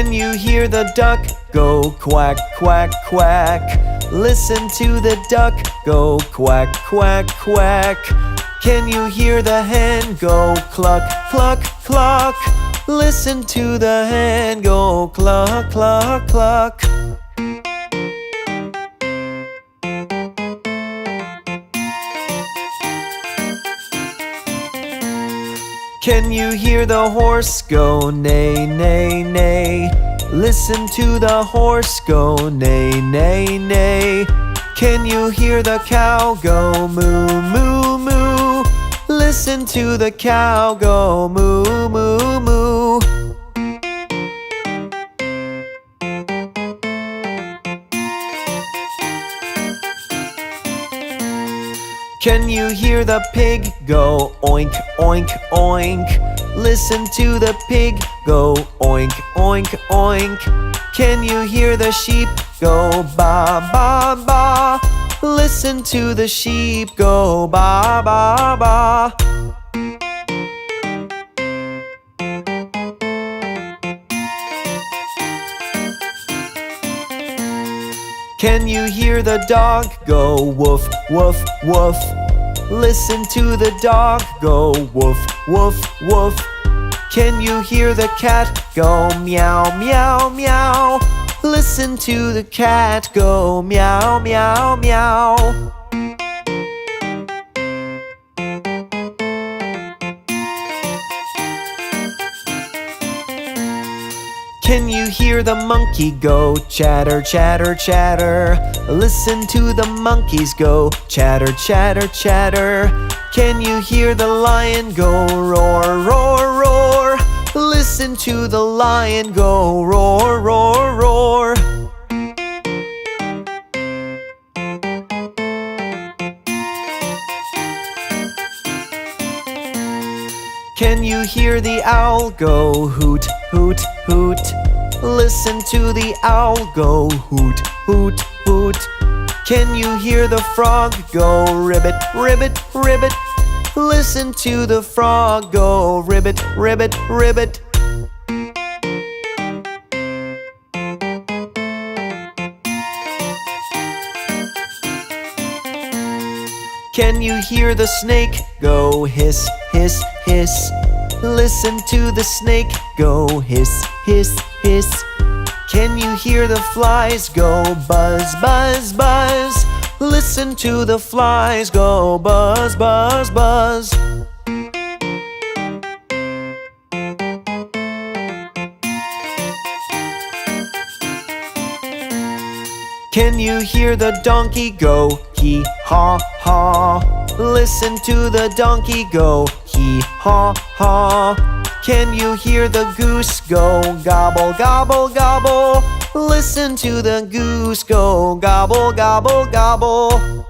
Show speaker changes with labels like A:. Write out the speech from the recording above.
A: Can you hear the duck go quack, quack, quack? Listen to the duck go quack, quack, quack. Can you hear the hen go cluck, cluck, cluck? Listen to the hen go cluck, cluck, cluck. Can you hear the horse go neigh, neigh, neigh? Listen to the horse go neigh, neigh, neigh. Can you hear the cow go moo, moo, moo? Listen to the cow go moo, moo, moo. Can you hear the pig go oink, oink, oink? Listen to the pig go oink, oink, oink. Can you hear the sheep go ba, ba, ba? Listen to the sheep go ba, ba, ba. Can you hear the dog go woof, woof, woof? Listen to the dog go woof, woof, woof. Can you hear the cat go meow, meow, meow? Listen to the cat go meow, meow, meow. Can you hear the monkey go chatter, chatter, chatter? Listen to the monkeys go chatter, chatter, chatter. Can you hear the lion go roar, roar, roar? Listen to the lion go roar, roar, roar. Can you hear the owl go hoot, hoot, hoot? Listen to the owl go hoot, hoot, hoot. Can you hear the frog go ribbit, ribbit, ribbit? Listen to the frog go ribbit, ribbit, ribbit. Can you hear the snake go hiss, hiss, hiss? Listen to the snake go hiss, hiss, hiss. Can you hear the flies go buzz, buzz, buzz? Listen to the flies go buzz, buzz, buzz. Can you hear the donkey go hee haw haw? Listen to the donkey go hee haw haw. Can you hear the goose go gobble, gobble, gobble? Listen to the goose go gobble, gobble, gobble.